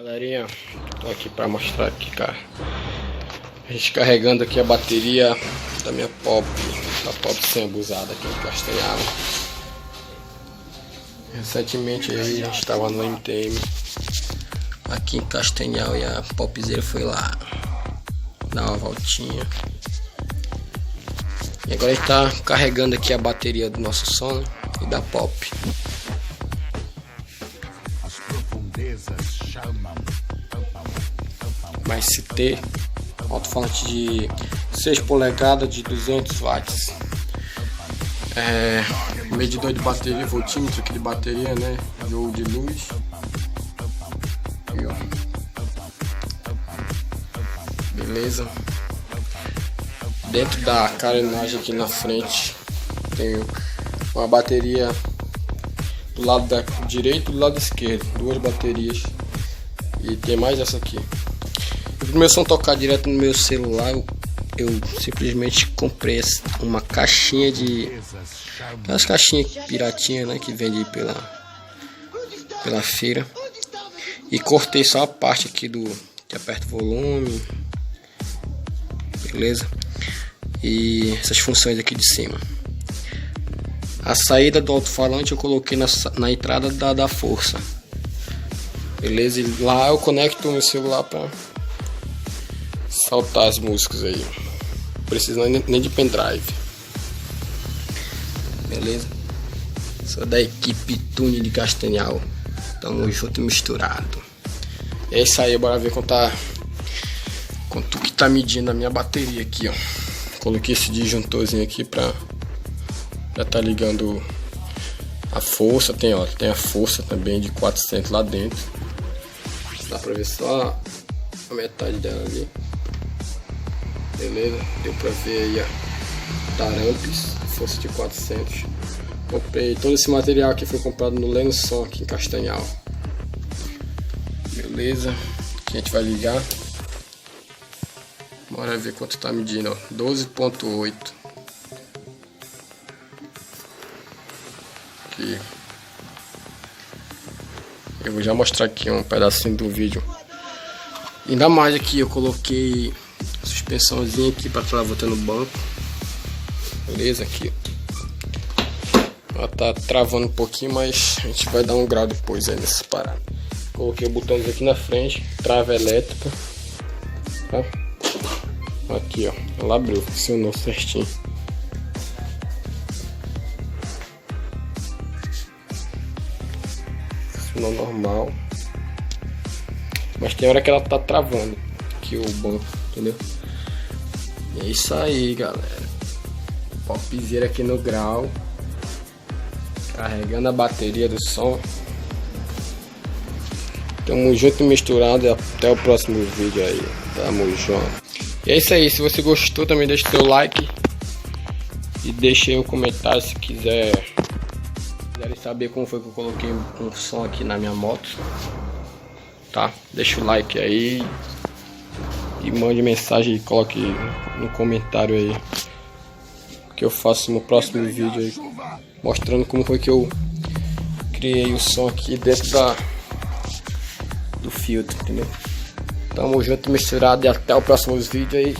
Galerinha, tô aqui pra mostrar aqui, cara. A gente carregando aqui a bateria da minha Pop, a Pop sem abusada aqui em Castanhal. Recentemente aí a gente tava no MTM aqui em Castanhal e a Popzera foi lá dar uma voltinha. E agora a gente tá carregando aqui a bateria do nosso som e da Pop. Mais CT, alto-falante de 6 polegadas de 200 watts. Medidor de bateria, voltímetro aqui de bateria, né? Jogo de luz. Aqui, ó. Beleza. Dentro da carenagem aqui na frente tem uma bateria do lado direito e do lado esquerdo, duas baterias. E tem mais essa aqui. Para o meu som tocar direto no meu celular, eu simplesmente comprei uma caixinha de... aquelas caixinhas piratinha, né, que vende pela feira. E cortei só a parte aqui que aperta o volume. Beleza? E essas funções aqui de cima. A saída do alto-falante eu coloquei na entrada da força. Beleza? E lá eu conecto o meu celular para saltar as músicas aí. Não precisa nem de pendrive. Beleza? Sou da equipe Tune de Castanhal. Tamo junto e misturado. É isso aí, bora ver quanto que tá medindo a minha bateria aqui, ó. Coloquei esse disjuntorzinho aqui pra tá ligando a força. Tem a força também de 400 lá dentro. Dá pra ver só a metade dela ali. Beleza? Deu pra ver aí a Tarampes, força de 400. Comprei todo esse material aqui, foi comprado no Leno Som aqui em Castanhal. Beleza? Aqui a gente vai ligar. Bora ver quanto tá medindo, ó. 12.8. Aqui. Eu vou já mostrar aqui um pedacinho do vídeo. Ainda mais aqui eu coloquei a suspensãozinha aqui para travar no banco. Beleza? Aqui ela tá travando um pouquinho, mas a gente vai dar um grau depois aí nessa parada. Coloquei o botãozinho aqui na frente, trava elétrica, tá? Aqui, ó, ela abriu, funcionou certinho. Funcionou normal. Mas tem hora que ela tá travando aqui o banco, entendeu? É isso aí, galera. Popzera aqui no grau. Carregando a bateria do som. Tamo junto e misturado. Até o próximo vídeo aí. Tamo junto. E é isso aí. Se você gostou, também deixa seu like. E deixa aí um comentário se quiserem saber como foi que eu coloquei um som aqui na minha moto. Tá? Deixa o like aí. E mande mensagem e coloque no comentário aí que eu faço no próximo vídeo aí, mostrando como foi que eu criei o som aqui dentro do filtro, entendeu? Tamo junto, misturado, e até o próximo vídeo aí.